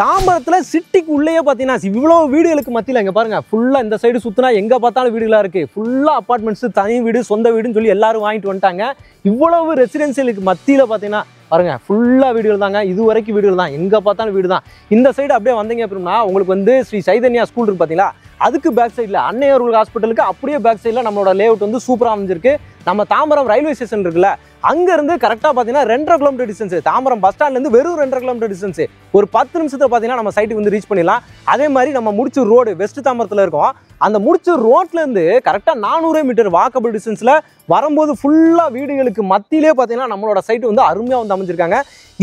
தாம்பரத்துல சிட்டிக்கு உள்ளேயே பார்த்தீங்கன்னா இவ்வளவு வீடுகளுக்கு மத்தியில் இங்கே பாருங்க ஃபுல்லாக இந்த சைடு சுற்றினா எங்கே பார்த்தாலும் வீடுகளாக இருக்குது. ஃபுல்லாக அப்பார்ட்மெண்ட்ஸ், தனி வீடு, சொந்த வீடுன்னு சொல்லி எல்லாரும் வாங்கிட்டு வந்துட்டாங்க. இவ்வளவு ரெசிடென்சியலுக்கு மத்தியில் பார்த்தீங்கன்னா பாருங்க ஃபுல்லாக வீடுகள் தாங்க. இது வரைக்கும் வீடுகள் தான், எங்கே பார்த்தாலும் வீடு தான். இந்த சைடு அப்படியே வந்தீங்க அப்படின்னா உங்களுக்கு வந்து ஸ்ரீ சைதன்யா ஸ்கூல் இருக்கு பார்த்தீங்களா, அதுக்கு பேக் சைடில் அன்னையார் ஹாஸ்பிட்டலுக்கு அப்படியே பேக் சைடில் நம்மளோட லேஅவுட் வந்து சூப்பராக அமைஞ்சிருக்கு. நம்ம தாம்பரம் ரயில்வே ஸ்டேஷன் இருக்குல்ல, அங்கேருந்து கரெக்டாக பார்த்தீங்கன்னா 2.5 கிலோமீட்டர் டிஸ்டன்ஸ். தாம்பரம் பஸ் ஸ்டாண்ட்லேருந்து வெறும் 2.5 கிலோமீட்டர் டிஸ்டன்ஸ். ஒரு 10 நிமிஷத்தில் பார்த்தீங்கன்னா நம்ம சைட்டுக்கு வந்து ரீச் பண்ணிடலாம். அதே மாதிரி நம்ம முடிச்சூர் ரோடு வெஸ்ட் தாம்பரத்தில் இருக்கோம். அந்த முடிச்சூர் ரோட்லேருந்து கரெக்டாக 400 மீட்டர் வாக்கபிள் டிஸ்டன்ஸில் வரும்போது ஃபுல்லாக வீடுகளுக்கு மத்தியிலே பார்த்தீங்கன்னா நம்மளோட சைட்டு வந்து அருமையாக வந்து அமைஞ்சிருக்காங்க.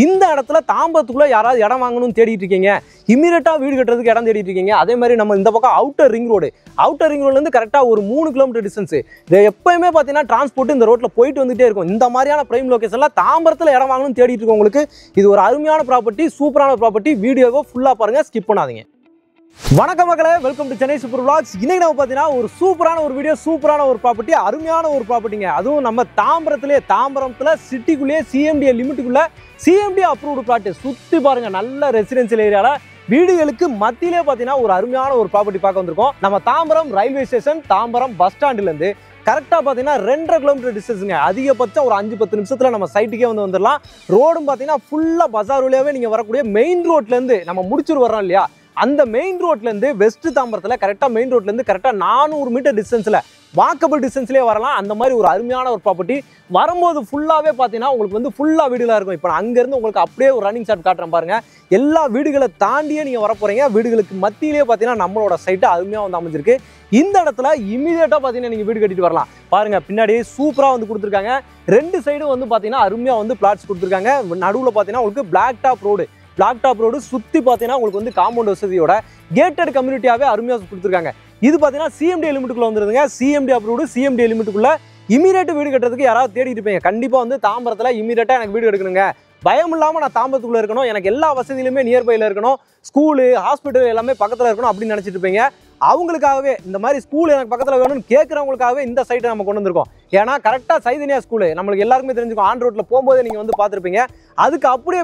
இந்த இடத்துல தாம்பரத்துக்குள்ளே யாராவது இடம் வாங்கணும்னு தேடிட்டு இருக்கீங்க, இமீடியட்டாக வீடு கட்டுறதுக்கு இடம் தேடிட்டு இருக்கீங்க. அதே மாதிரி நம்ம இந்த பக்கம் அவுட்டர் ரிங் ரோட்லேருந்து கரெக்டாக ஒரு 3 கிலோமீட்டர் டிஸ்டன்ஸ். இது எப்பயுமே பார்த்தீங்கன்னா டிரான்ஸ்போர்ட் இந்த ரோட்டில் போயிட்டு வந்துகிட்டே இருக்கும். இந்த மாதிரியான பிரைம் லொகேஷனில் தாம்பரத்தில் இடம் வாங்கணும்னு தேடிட்டு இருக்கவங்களுக்கு இது ஒரு அருமையான ப்ராப்பர்ட்டி, சூப்பரான ப்ராப்பர்ட்டி. வீடியோவை ஃபுல்லாக பாருங்கள், ஸ்கிப் பண்ணாதீங்க. வணக்கம் மக்களே, welcome to Chennai super vlogs. இன்னைக்கு நம்ம பார்த்தீங்கன்னா ஒரு சூப்பரான ஒரு வீடியோ, சூப்பரான ஒரு ப்ராப்பர்ட்டி, அருமையான ஒரு ப்ராப்பர்ட்டிங்க. அதுவும் நம்ம தாம்பரத்தில் சிட்டிக்குள்ளேயே சிஎம்டி லிமிட்டுக்குள்ள சிஎம்டி அப்ரூவ்டு பிளாட். சுற்றி பாருங்க, நல்ல ரெசிடென்சியல் ஏரியாவில் வீடுகளுக்கு மத்தியிலே பார்த்தீங்கன்னா ஒரு அருமையான ஒரு ப்ராப்பர்ட்டி பார்க்க வந்திருக்கோம். நம்ம Tambaram railway station, Tambaram bus ஸ்டாண்ட்லேருந்து கரெக்டாக பார்த்தீங்கன்னா 2.5 கிலோமீட்டர் டிஸ்டன்ஸுங்க. அதிகபட்சம் ஒரு 5-10 நிமிஷத்தில் நம்ம சைட்டுக்கே வந்து வந்துடலாம். ரோடும் பார்த்தீங்கன்னா ஃபுல்லாக பஜார் வழியாகவே நீங்கள் வரக்கூடிய மெயின் ரோட்லேருந்து நம்ம முடிச்சுட்டு வரோம் இல்லையா, அந்த மெயின் ரோட்லேருந்து வெஸ்ட் தாம்பரத்தில் கரெக்டாக மெயின் ரோட்லேருந்து கரெக்டாக 400 மீட்டர் டிஸ்டன்ஸில் வாக்கபிள் டிஸ்டன்ஸ்லேயே வரலாம். அந்த மாதிரி ஒரு அருமையான ஒரு ப்ராப்பர்ட்டி. வரும்போது ஃபுல்லாகவே பார்த்தீங்கன்னா உங்களுக்கு வந்து ஃபுல்லாக வீடுகளாக இருக்கும். இப்போ நான் அங்கேருந்து உங்களுக்கு அப்படியே ஒரு ரன்னிங் ஷாட் காட்டுறேன் பாருங்கள். எல்லா வீடுகளை தாண்டியே நீங்கள் வர போகிறீங்க. வீடுகளுக்கு மத்தியிலே பார்த்தீங்கன்னா நம்மளோட சைட்டு அருமையாக வந்து அமைஞ்சிருக்கு. இந்த இடத்துல இமீடியட்டாக பார்த்தீங்கன்னா நீங்கள் வீடு கட்டிட்டு வரலாம். பாருங்கள், பின்னாடி சூப்பராக வந்து கொடுத்துருக்காங்க. 2 சைடும் வந்து பார்த்தீங்கன்னா அருமையாக வந்து பிளாட்ஸ் கொடுத்துருக்காங்க. நடுவில் பார்த்தீங்கன்னா உங்களுக்கு பிளாக் டாப் ரோடு சுற்றி பார்த்தீங்கன்னா உங்களுக்கு வந்து காம்பவுண்ட் வசதியோட கேட்டட் கம்யூனிட்டியாகவே அருமையாக கொடுத்துருக்காங்க. இது பார்த்தீங்கன்னா சிஎம்டி லிமிட்டுக்குள்ள வந்துருதுங்க. சிஎம்டி அப்ரூவ்டு, சிஎம்டி லிமிட்டுக்குள்ள இமீடியட் வீடு கட்டுறதுக்கு யாராவது தேடிட்டு இருப்பீங்க, கண்டிப்பாக வந்து தாம்பரத்தில் இமீடியட்டாக எனக்கு வீடு எடுக்கணுங்க, பயம் இல்லாமல் நான் தாம்பரத்துக்குள்ளே இருக்கணும், எனக்கு எல்லா வசதியிலுமே நியர்பையில் இருக்கணும், ஸ்கூலு ஹாஸ்பிட்டல் எல்லாமே பக்கத்தில் இருக்கணும் அப்படின்னு நினச்சிட்டு இருப்பீங்க. அவங்களுக்காகவே இந்த மாதிரி ஸ்கூல் எனக்கு பக்கத்தில் வேணும்னு கேட்குறவங்களுக்காகவே இந்த சைட்டை நம்ம கொண்டு வந்திருக்கோம். ஏன்னா கரெக்டாக சைதன்யா ஸ்கூலு நம்மளுக்கு எல்லாருக்குமே தெரிஞ்சுக்கும். ஆன் ரோட்டில் போகும்போது நீங்கள் வந்து பார்த்துருப்பீங்க. அதுக்கு அப்படியே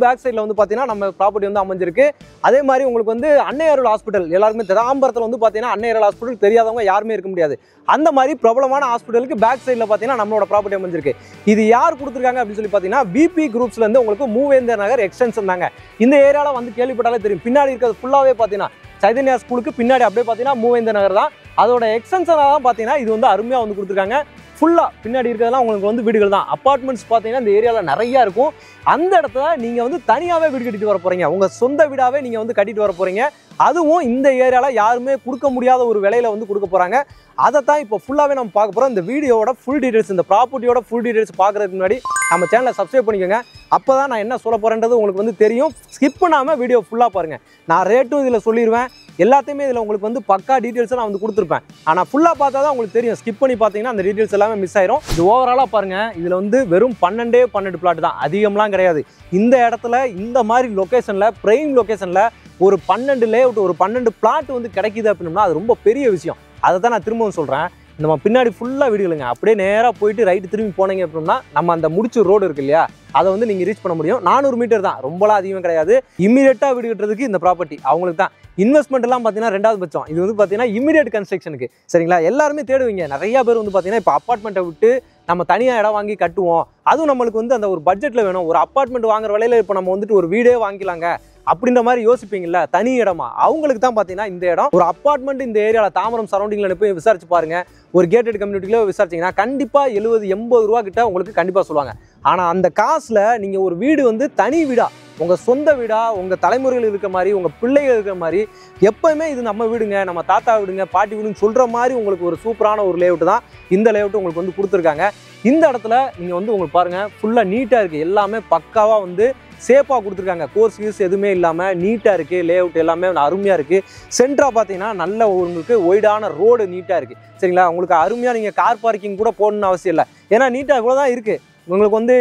பேக் சைடில் வந்து பார்த்தீங்கன்னா நம்ம ப்ராப்பர்ட்டி வந்து அமைஞ்சிருக்கு. அதே மாதிரி உங்களுக்கு வந்து அன்னையார் ஹாஸ்பிட்டல், எல்லாருக்குமே தாம்பரத்தில் வந்து பார்த்தீங்கன்னா அன்னையார் ஹாஸ்பிட்டல் தெரியாதவங்க யாருமே இருக்க முடியாது. அந்த மாதிரி பிரபலமான ஹாஸ்பிட்டலுக்கு பேக் சைடில் பார்த்தீங்கன்னா நம்மளோட ப்ராப்பர்ட்டி அமைஞ்சிருக்கு. இது யார் கொடுத்துருக்காங்க அப்படின்னு சொல்லி பார்த்தீங்கன்னா பிபி குரூப்ஸ்லேருந்து உங்களுக்கு மூவேந்தர் நகர் எக்ஸ்டென்ஷன் தாங்க. இந்த ஏரியாவில் வந்து கேள்விப்பட்டாலே தெரியும். பின்னாடி இருக்கிறது ஃபுல்லாகவே பார்த்தீங்கன்னா சைதன்யா ஸ்கூலுக்கு பின்னாடி அப்படியே பார்த்தீங்கன்னா மூவேந்தர் நகர் தான். அதோட எக்ஸ்டென்ஷனாக தான் பார்த்தீங்கன்னா இது வந்து அருமையாக வந்து கொடுத்துருக்காங்க. ஃபுல்லாக பின்னாடி இருக்கிறதெல்லாம் உங்களுக்கு வந்து வீடுகள் தான். அப்பார்ட்மெண்ட்ஸ் பார்த்தீங்கன்னா இந்த ஏரியாவில் நிறையா இருக்கும். அந்த இடத்துல நீங்கள் வந்து தனியாகவே வீடு கட்டிட்டு வர போகிறீங்க. உங்கள் சொந்த வீடாகவே நீங்கள் வந்து கட்டிட்டு வர போகிறீங்க. அதுவும் இந்த ஏரியாவில் யாருமே கொடுக்க முடியாத ஒரு விலையில் வந்து கொடுக்க போகிறாங்க. அதை தான் இப்போ ஃபுல்லாகவே நம்ம பார்க்க போகிறோம். இந்த வீடியோட ஃபுல் டீட்டெயில்ஸ், இந்த ப்ராப்பர்ட்டியோட ஃபுல் டீட்டெயில்ஸ் பார்க்குறதுக்கு முன்னாடி நம்ம சேனலை சப்ஸ்கிரைப் பண்ணிக்கோங்க. அப்போ தான் நான் என்ன சொல்ல போகிறேன்றது உங்களுக்கு வந்து தெரியும். ஸ்கிப் பண்ணாமல் வீடியோ ஃபுல்லாக பாருங்கள். நான் ரேட்டும் இதில் சொல்லிடுவேன், எல்லாத்தையுமே இதில் உங்களுக்கு வந்து பக்கா டீட்டெயில்ஸை நான் வந்து கொடுத்துருப்பேன். ஆனால் ஃபுல்லாக பார்த்தா தான் உங்களுக்கு தெரியும். ஸ்கிப் பண்ணி பார்த்தீங்கன்னா அந்த டீட்டெயில்ஸ் எல்லாமே மிஸ் ஆயிரும். இது ஓவராலாக பாருங்கள், இதில் வந்து வெறும் 12 பிளாட் தான், அதிகம்லாம் கிடையாது. இந்த இடத்துல இந்த மாதிரி லொக்கேஷனில், பிரைம் லொக்கேஷனில் ஒரு 12 லேஅவுட், ஒரு 12 பிளாட் வந்து கிடைக்குது அப்படின்னா அது ரொம்ப பெரிய விஷயம். அதை தான் நான் திரும்பவும் சொல்கிறேன். நம்ம பின்னாடி ஃபுல்லாக வீடுகளுங்க. அப்படியே நேராக போயிட்டு ரைட்டு திரும்பி போனீங்க அப்படின்னா நம்ம அந்த முடிச்சூர் ரோடு இருக்கு இல்லையா, அதை வந்து நீங்கள் ரீச் பண்ண முடியும். 400 மீட்டர் தான், ரொம்பலாம் அதிகம் கிடையாது. இமீடியட்டாக வீடு கட்டுறதுக்கு இந்த ப்ராப்பர்ட்டி அவங்களுக்கு தான். இன்வெஸ்ட்மெண்ட் எல்லாம் பார்த்தீங்கன்னா 2வது பட்சம். இது வந்து பார்த்தீங்கன்னா இமீடியட் கன்ஸ்ட்ரக்ஷனுக்கு, சரிங்களா? எல்லாருமே தேடுவீங்க. நிறைய பேர் வந்து பார்த்தீங்கன்னா இப்போ அப்பார்ட்மெண்ட்டை விட்டு நம்ம தனியாக இடம் வாங்கி கட்டுவோம், அதுவும் நம்மளுக்கு வந்து அந்த ஒரு பட்ஜெட்டில் வேணும், ஒரு அப்பார்ட்மெண்ட் வாங்குற விலையில் இப்போ நம்ம வந்துட்டு ஒரு வீடே வாங்கிக்கலாங்க அப்படின்ற மாதிரி யோசிப்பீங்கல்ல, தனி இடமா, அவங்களுக்கு தான் பார்த்தீங்கன்னா இந்த இடம். ஒரு அப்பார்ட்மெண்ட் இந்த ஏரியாவில் தாம்பரம் சரௌண்டிங்கில் போய் விசாரிச்சு பாருங்க. ஒரு கேட்டட் கம்யூனிட்டியில விசாரிச்சிங்கன்னா கண்டிப்பாக 70-80 ரூபா கிட்ட உங்களுக்கு கண்டிப்பாக சொல்லுவாங்க. ஆனால் அந்த காசில் நீங்கள் ஒரு வீடு வந்து தனி வீடா, உங்கள் சொந்த வீடா, உங்கள் தலைமுறைகள் இருக்கிற மாதிரி, உங்கள் பிள்ளைகள் இருக்கிற மாதிரி, எப்போயுமே இது நம்ம வீடுங்க, நம்ம தாத்தா வீடுங்க, பாட்டி வீடுன்னு சொல்கிற மாதிரி உங்களுக்கு ஒரு சூப்பரான ஒரு லேஅவுட் தான் இந்த லேஅவுட் உங்களுக்கு வந்து கொடுத்துருக்காங்க. இந்த இடத்துல நீங்கள் வந்து உங்களுக்கு பாருங்கள், ஃபுல்லாக நீட்டாக இருக்குது. எல்லாமே பக்காவாக வந்து சேஃபாக கொடுத்துருக்காங்க. கோர்ஸ் யூஸ் எதுவுமே இல்லாமல் நீட்டாக இருக்குது. லேஅவுட் எல்லாமே அருமையாக இருக்குது. சென்டராக பார்த்தீங்கன்னா நல்ல உங்களுக்கு ஒய்டான ரோடு நீட்டாக இருக்குது, சரிங்களா? உங்களுக்கு அருமையாக நீங்கள் கார் பார்க்கிங் கூட போடணும்னு அவசியம் இல்லை. ஏன்னா நீட்டாக இவ்வளோ தான் இருக்குது. உங்களுக்கு வந்து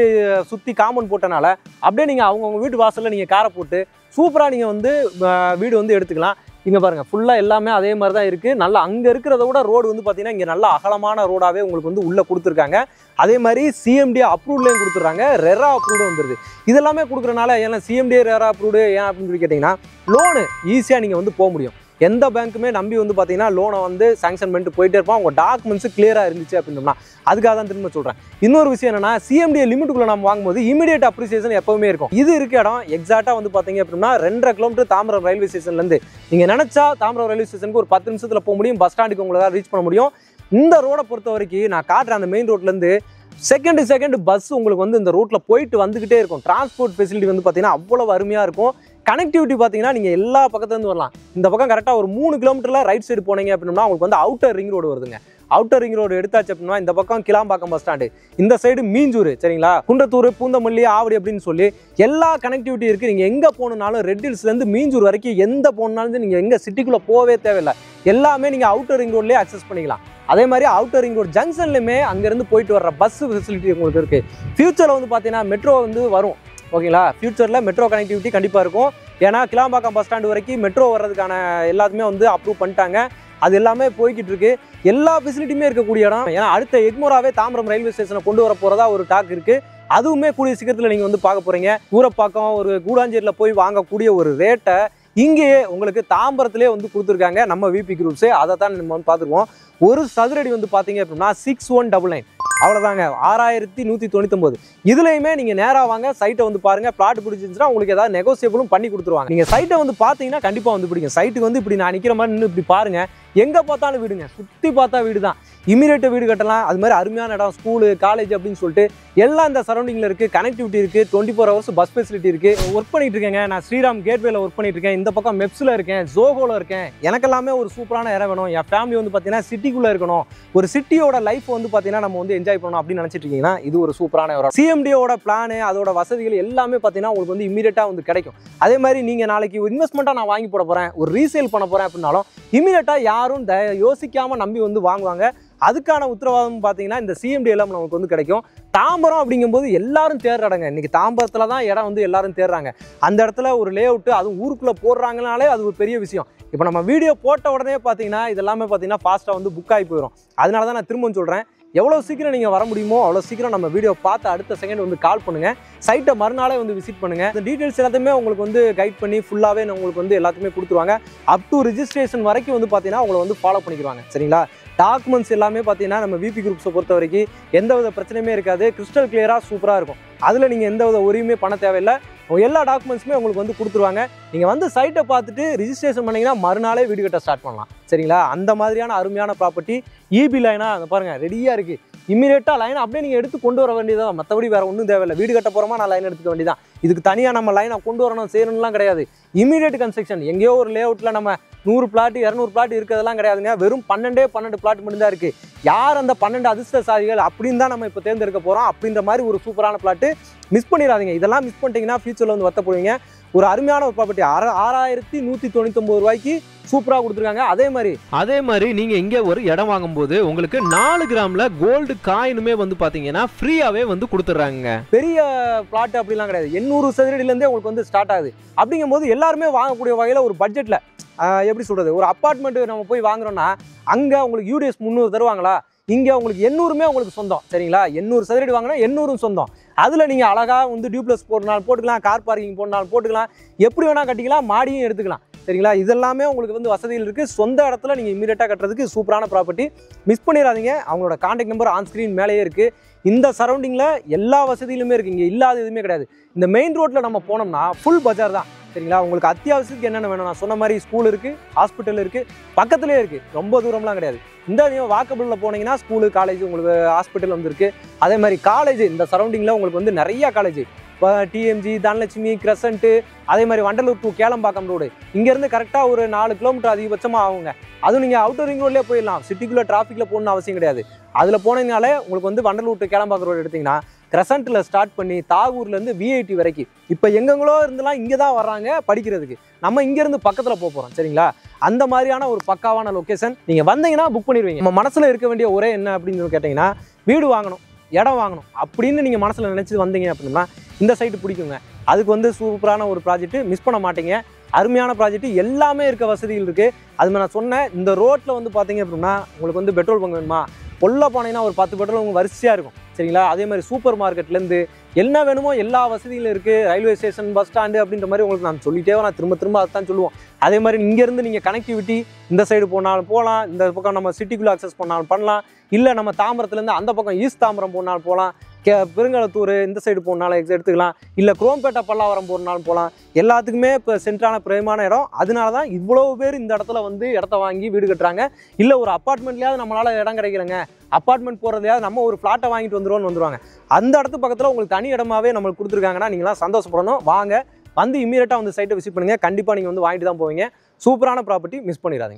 சுற்றி காம்பவுண்ட் போட்டனால அப்படியே நீங்கள் அவங்கவுங்க வீட்டு வாசலில் நீங்கள் காரை போட்டு சூப்பராக நீங்கள் வந்து வீடு வந்து எடுத்துக்கலாம். இங்கே பாருங்கள் ஃபுல்லாக எல்லாமே அதே மாதிரி தான் இருக்குது. நல்லா அங்கே இருக்கிறத விட ரோடு வந்து பார்த்தீங்கன்னா இங்கே நல்லா அகலமான ரோடாகவே உங்களுக்கு வந்து உள்ளே கொடுத்துருக்காங்க. அதே மாதிரி சிஎம்டி அப்ரூவ்லேயும் கொடுத்துட்றாங்க, ரெரா அப்ரூவ்டும் வந்துடுது. இதெல்லாமே கொடுக்குறனால ஏன்னா சிஎம்டி ரெரா அப்ரூவ்டு ஏன் அப்படின்னு சொல்லி கேட்டிங்கன்னா லோனு ஈஸியாக நீங்கள் வந்து போக முடியும். எந்த பேங்க்குமே நம்பி வந்து பார்த்தீங்கன்னா லோனை வந்து சாங்ஷன் பண்ணிட்டு போயிட்டே இருப்பான். உங்கள் டாக்குமெண்ட்ஸ் கிளியராக இருந்துச்சு அப்படின்னா அதுக்காக தான் திரும்ப சொல்கிறேன். இன்னொரு விஷயம் என்னன்னா சிஎம்டி லிமிட்டுக்குள்ளே நம்ம வாங்கும்போது இமீடியட் அப்ரிசியேஷன் எப்பவுமே இருக்கும். இது இருக்க இடம் எக்ஸாக்டாக வந்து பார்த்தீங்க அப்படின்னா 2.5 கிலோமீட்டர் தாம்பரம் ரயில்வே ஸ்டேஷன்லேருந்து நீங்கள் நினச்சா தாம்பரம் ரயில்வே ஸ்டேஷனுக்கு ஒரு 10 நிமிஷத்தில் போக முடியும். பஸ் ஸ்டாண்டுக்கு உங்களால் ரீச் பண்ண முடியும். இந்த ரோடை பொறுத்த வரைக்கும் நான் காட்டுறேன், அந்த மெயின் ரோட்லேருந்து செகண்ட் பஸ் உங்களுக்கு வந்து இந்த ரூட்டில் போயிட்டு வந்துக்கிட்டே இருக்கும். டிரான்ஸ்போர்ட் ஃபெசிலிட்டி வந்து பார்த்தீங்கன்னா அவ்வளோ அருமையாக இருக்கும். கனெக்டிவிட்டி பார்த்தீங்கன்னா நீங்கள் எல்லா பக்கத்துலேருந்து வரலாம். இந்த பக்கம் கரெக்டாக ஒரு 3 கிலோமீட்டரில் ரைட் சைடு போனீங்க அப்படின்னா உங்களுக்கு வந்து அவுட்டர் ரிங் ரோடு வருதுங்க. அவுட்டர் ரிங் ரோடு எடுத்தாச்சு அப்படின்னா இந்த பக்கம் கிளாம்பாக்கம் பஸ் ஸ்டாண்டு, இந்த சைடு மீஞ்சூர், சரிங்களா, குன்றத்தூர், பூந்தமல்லி, ஆவடி அப்படின்னு சொல்லி எல்லா கனெக்டிவிட்டி இருக்குது. நீங்கள் எங்கே போகணுன்னாலும் ரெட் ஹில்ஸ்லேருந்து மீஞ்சூர் வரைக்கும் எந்த போகணுன்னாலும் நீங்கள் எங்கே சிட்டிக்குள்ளே போகவே தேவையில்லை. எல்லாமே நீங்கள் அவுட்டர் ரிங் ரோட்லேயே அக்சஸ் பண்ணிக்கலாம். அதே மாதிரி அவுட்டர் ரிங் ரோடு ஜங்ஷன்லையுமே அங்கேருந்து போயிட்டு வர்ற பஸ் ஃபெசிலிட்டி உங்களுக்கு இருக்குது. ஃபியூச்சரில் வந்து பார்த்தீங்கன்னா மெட்ரோ வந்து வரும், ஓகேங்களா. ஃபியூச்சரில் மெட்ரோ கனெக்டிவிட்டி கண்டிப்பாக இருக்கும். ஏன்னா கிளாம்பாக்கம் பஸ் ஸ்டாண்டு வரைக்கும் மெட்ரோ வர்றதுக்கான எல்லாத்துமே வந்து அப்ரூவ் பண்ணிட்டாங்க. அது எல்லாமே போய்கிட்டு இருக்கு. எல்லா ஃபெசிலிட்டியுமே இருக்கக்கூடிய இடம். ஏன்னா அடுத்த எக்மோராவே தாம்பரம் ரயில்வே ஸ்டேஷனை கொண்டு வர போகிறதா ஒரு டாக் இருக்குது. அதுவுமே கூடிய சீக்கிரத்தில் நீங்கள் வந்து பார்க்க போகிறீங்க. ஊரப்பாக்கம் ஒரு கூடாஞ்சேரியில் போய் வாங்கக்கூடிய ஒரு ரேட்டை இங்கேயே உங்களுக்கு தாம்பரத்திலே வந்து கொடுத்துருக்காங்க நம்ம விபி குரூப்ஸு. அதை தான் நம்ம வந்து பார்த்துருவோம். ஒரு சதுரடி வந்து பார்த்தீங்க அப்படின்னா 6199, அவ்வளோதாங்க, 6199. இதுலையுமே நீங்கள் நேராக வாங்க, சைட்டை வந்து பாருங்கள். பிளாட் பிடிச்சிருந்துச்சுன்னா உங்களுக்கு ஏதாவது நெகோசியபிளும் பண்ணி கொடுத்துருவாங்க. நீங்கள் சைட்டை வந்து பார்த்தீங்கன்னா கண்டிப்பாக வந்து பிடிக்கும். சைட்டுக்கு வந்து இப்படி நான் நிற்கிற மாதிரி நின்று இப்படி பாருங்கள், எங்கே பார்த்தாலும் வீடுங்க, சுற்றி பார்த்தா வீடு தான். இமீடியட்டாக வீடு கட்டலாம். அது மாதிரி அருமையான இடம், ஸ்கூலு, காலேஜ் அப்படின்னு சொல்லிட்டு எல்லாம் இந்த சரௌண்டிங்கில் இருக்குது. கனெக்டிவிட்டி இருக்குது, 24 ஹவர்ஸ் பஸ் ஃபெசிலிட்டி இருக்குது. ஒர்க் பண்ணிட்டு இருக்கேங்க, நான் ஸ்ரீராம் கேட்வேல ஒர்க் பண்ணிட்டு இருக்கேன். இந்த பக்கம் மெப்ஸில் இருக்கேன், ஜோகோவில் இருக்கேன். எனக்கெல்லாமே ஒரு சூப்பரான இடம் வேணும். என் ஃபேமிலி வந்து பார்த்தீங்கன்னா சிட்டிக்குள்ளே இருக்கணும், ஒரு சிட்டியோட லைஃப் வந்து பார்த்தீங்கன்னா நம்ம வந்து என்ஜாய் பண்ணணும் அப்படின்னு நினச்சிட்டு இருக்கீங்கன்னா இது ஒரு சூப்பரான இடம். சிஎம்டியோட பிளானு, அதோட வசதிகள் எல்லாமே பார்த்தீங்கன்னா உங்களுக்கு வந்து இமீடியட்டாக வந்து கிடைக்கும். அதே மாதிரி நீங்கள் நாளைக்கு ஒரு இன்வெஸ்ட்மெண்ட்டாக நான் வாங்கி போட போகிறேன், ஒரு ரீசேல் பண்ண போகிறேன் அப்படின்னாலும் இமீடியட்டாக யாரும் யோசிக்காமல் நம்பி வந்து வாங்குவாங்க. அதுக்கான உத்தரவாதம் பார்த்தீங்கன்னா இந்த சிஎம்டி எல்லாம் நமக்கு வந்து கிடைக்கும். தாம்பரம் அப்படிங்கும்போது எல்லாரும் தேடுற இடங்க. இன்றைக்கி தாம்பரத்தில் தான் இடம் வந்து எல்லாரும் தேடுறாங்க. அந்த இடத்துல ஒரு லே அவுட்டு, அதுவும் ஊருக்குள்ளே போடுறாங்கனாலே அது ஒரு பெரிய விஷயம். இப்போ நம்ம வீடியோ போட்ட உடனே பார்த்தீங்கன்னா இதெல்லாமே பார்த்தீங்கன்னா ஃபாஸ்ட்டாக வந்து புக் ஆகி போயிடும். அதனால தான் நான் திரும்ப சொல்கிறேன், எவ்வளோ சீக்கிரம் நீங்கள் வர முடியுமோ அவ்வளோ சீக்கிரம் நம்ம வீடியோ பார்த்து அடுத்த செகண்ட் வந்து கால் பண்ணுங்கள். சைட்டை மறுநாளே வந்து விசிட் பண்ணுங்கள். இந்த டீட்டெயில்ஸ் எல்லாத்தையுமே உங்களுக்கு வந்து கைட் பண்ணி ஃபுல்லாகவே உங்களுக்கு வந்து எல்லாத்தையுமே கொடுத்துருவாங்க. அப் டு ரிஜிஸ்ட்ரேஷன் வரைக்கும் வந்து பார்த்தீங்கன்னா உங்களை வந்து ஃபாலோ பண்ணிக்கிறாங்க, சரிங்களா. டாக்குமெண்ட்ஸ் எல்லாமே பார்த்தீங்கன்னா நம்ம விபி குரூப்ஸை பொறுத்த வரைக்கும் எந்த வித பிரச்சனையுமே இருக்காது. கிறிஸ்டல் கிளியராக சூப்பராக இருக்கும். அதில் நீங்கள் எந்த வித உரிமையுமே பண்ண தேவையில்லை. எல்லா டாக்குமெண்ட்ஸுமே உங்களுக்கு வந்து கொடுத்துருவாங்க. நீங்கள் வந்து சைட்டை பார்த்துட்டு ரிஜிஸ்ட்ரேஷன் பண்ணிங்கன்னா மறுநாளே வீடு கட்ட ஸ்டார்ட் பண்ணலாம், சரிங்களா. அந்த மாதிரியான அருமையான ப்ராப்பர்ட்டி. இபி லைனாக அந்த பாருங்கள் ரெடியாக இருக்குது. இமீடியட்டாக லைனை அப்படியே நீங்கள் எடுத்து கொண்டு வர வேண்டியதான், மற்றபடி வேறு ஒன்றும் தேவையில்லை. வீடு கட்ட போகிறோமா நான் லைன் எடுத்துக்க வேண்டியதான். இதுக்கு தனியாக நம்ம லைனை கொண்டு வரணும் செய்யணும்லாம் கிடையாது. Immediate construction. எங்கேயோ ஒரு லே அவுட்டில் நம்ம 100 பிளாட் 200 பிளாட் இருக்கிறதெல்லாம் கிடையாதுங்க. வெறும் 12 பிளாட் மட்டும் தான் இருக்குது. யார் அந்த 12 அதிர்ஷ்டசாலிகள் அப்படின்னு தான் நம்ம இப்போ தேர்ந்தெடுக்க போகிறோம். அப்படின்ற மாதிரி ஒரு சூப்பரான பிளாட்டு மிஸ் பண்ணிடாதீங்க. இதெல்லாம் மிஸ் பண்ணிட்டீங்கன்னா ஃபியூச்சரில் வந்து வருத்தப்படுவீங்க. ஒரு அருமையான ஒரு ப்ராப்பர்ட்டி 6199 ரூபாய்க்கு சூப்பராக கொடுத்துருக்காங்க. அதே மாதிரி நீங்கள் இங்கே ஒரு இடம் வாங்கும்போது உங்களுக்கு 4 கிராமில் கோல்டு காயினுமே வந்து பார்த்தீங்கன்னா ஃப்ரீயாகவே வந்து கொடுத்துட்றாங்க. பெரிய பிளாட் அப்படிலாம் கிடையாது. 800 சதுரடியிலேருந்தே உங்களுக்கு வந்து ஸ்டார்ட் ஆகுது. அப்படிங்கும்போது எல்லாருமே வாங்கக்கூடிய வகையில் ஒரு பட்ஜெட்டில் எப்படி சொல்கிறது, ஒரு அப்பார்ட்மெண்ட்டு நம்ம போய் வாங்குறோன்னா அங்கே உங்களுக்கு யூடிஎஸ் 300 தருவாங்களா, இங்கே உங்களுக்கு 800மே உங்களுக்கு சொந்தம், சரிங்களா. 800 சதுரடி வாங்கினா 800 சொந்தம். அதில் நீங்கள் அழகாக வந்து டியூப்ளஸ் போடனாலும் போட்டுக்கலாம், கார் பார்க்கிங் போடனாலும் போட்டுக்கலாம், எப்படி வேணால் கட்டிக்கலாம், மாடியும் எடுத்துக்கலாம், சரிங்களா. இதெல்லாமே உங்களுக்கு வந்து வசதிகள் இருக்குது. சொந்த இடத்துல நீங்கள் இமீடியட்டாக கட்டுறதுக்கு சூப்பரான ப்ராப்பர்ட்டி. மிஸ் பண்ணிடாதீங்க. அவங்களோட கான்டாக்ட் நம்பர் ஆன் ஸ்க்ரீன் மேலேயே இருக்குது. இந்த சரௌண்டிங்கில் எல்லா வசதியிலுமே இருக்குது. இங்கே இல்லாத எதுவுமே கிடையாது. இந்த மெயின் ரோட்டில் நம்ம போனோம்னா ஃபுல் பஜார் தான், சரிங்களா. உங்களுக்கு அத்தியாவசியத்துக்கு என்னென்ன வேணும், நான் சொன்ன மாதிரி ஸ்கூல் இருக்குது, ஹாஸ்பிட்டல் இருக்குது, பக்கத்துலேயே இருக்குது, ரொம்ப தூரம்லாம் கிடையாது. இந்த நீங்கள் வாக்கபிளில் போனீங்கன்னா ஸ்கூலு, காலேஜ், உங்களுக்கு ஹாஸ்பிட்டல் வந்துருக்கு. அதே மாதிரி காலேஜ் இந்த சரௌண்டிங்கில் உங்களுக்கு வந்து நிறையா காலேஜ், இப்போ டிஎம்ஜி, தனலட்சுமி, கிரசன்ட்டு, அதே மாதிரி வண்டலூர் டு கேளம்பாக்கம் ரோடு, இங்கேருந்து கரெக்டாக ஒரு 4 கிலோமீட்டர் அதிகபட்சமாக ஆகுங்க. அதுவும் நீங்கள் அவுட்டர் ரிங் ரோட்லேயே போயிடலாம். சிட்டிக்குள்ளே டிராஃபிக்கில் போகணுன்னு அவசியம் கிடையாது. அதில் போனீங்கனாலே உங்களுக்கு வந்து வண்டலூர் டு கேளம்பாக்கம் ரோடு எடுத்திங்கன்னா கிரசன்ட்டில் ஸ்டார்ட் பண்ணி தாகூர்லேருந்து விஐடி வரைக்கும் இப்போ எங்கெங்களோ இருந்தெல்லாம் இங்கே தான் வர்றாங்க படிக்கிறதுக்கு. நம்ம இங்கேருந்து பக்கத்தில் போகிறோம், சரிங்களா. அந்த மாதிரியான ஒரு பக்காவான லொக்கேஷன். நீங்கள் வந்தீங்கன்னா புக் பண்ணிடுவீங்க. நம்ம மனசில் இருக்க வேண்டிய ஒரே என்ன அப்படின்னு கேட்டிங்கன்னா, வீடு வாங்கணும், இடம் வாங்கணும் அப்படின்னு நீங்கள் மனசில் நினச்சி வந்தீங்க அப்படின்னா இந்த சைட்டு பிடிக்குங்க. அதுக்கு வந்து சூப்பரான ஒரு ப்ராஜெக்ட், மிஸ் பண்ண மாட்டீங்க. அருமையான ப்ராஜெக்ட், எல்லாமே இருக்க வசதிகள் இருக்குது. அது மாதிரி நான் சொன்னேன், இந்த ரோட்டில் வந்து பார்த்தீங்க அப்படின்னா உங்களுக்கு வந்து பெட்ரோல் பங்க் வேணுமா, கொல்ல போனீங்கன்னா ஒரு 10 பெட்ரோல் உங்களுக்கு வரிசையாக இருக்கும் சரிங்களா. அதே மாதிரி சூப்பர் மார்க்கெட்லேருந்து என்ன வேணுமோ எல்லா வசதிகளும் இருக்குது. ரயில்வே ஸ்டேஷன், பஸ் ஸ்டாண்டு அப்படின்ற மாதிரி உங்களுக்கு நான் சொல்லிட்டே நான் திரும்ப அதுதான் சொல்லுவோம். அதே மாதிரி இங்கேருந்து நீங்கள் கனெக்டிவிட்டி இந்த சைடு போனாலும் போகலாம், இந்த பக்கம் நம்ம சிட்டிக்குள்ளே அக்சஸ் பண்ணாலும் பண்ணலாம், இல்லை நம்ம தாம்பரத்துலேருந்து அந்த பக்கம் ஈஸ்ட் தாம்பரம் போனாலும் போகலாம், பெருங்களத்தூர் இந்த சைடு போனாலும் எடுத்துக்கலாம், இல்லை குரோம்பேட்டை பல்லாவரம் போனாலும் போகலாம். எல்லாத்துக்குமே இப்போ சென்ட்ரான பிரேமான இடம். அதனால தான் இவ்வளோ பேர் இந்த இடத்துல வந்து இடத்த வாங்கி வீடு கட்டுறாங்க. இல்லை ஒரு அப்பார்ட்மெண்ட்லேயாவது நம்மளால் இடம் கிடைக்கலங்க, அப்பார்ட்மெண்ட் போகிறதையாவது நம்ம ஒரு ஃப்ளாட்டை வாங்கிட்டு வந்துருவாங்க. அந்த இடத்து பக்கத்தில் உங்களுக்கு தனி இடமாவே நம்மளுக்கு கொடுத்துருக்காங்கன்னா நீங்களாம் சந்தோஷப்படணும். வாங்க வந்து இம்மீடியட்டாக வந்து சைட்டை விசிட் பண்ணுங்கள். கண்டிப்பாக நீங்கள் வந்து வாங்கிட்டு தான் போவீங்க. சூப்பரான ப்ராப்பர்ட்டி, மிஸ் பண்ணிடாதீங்க.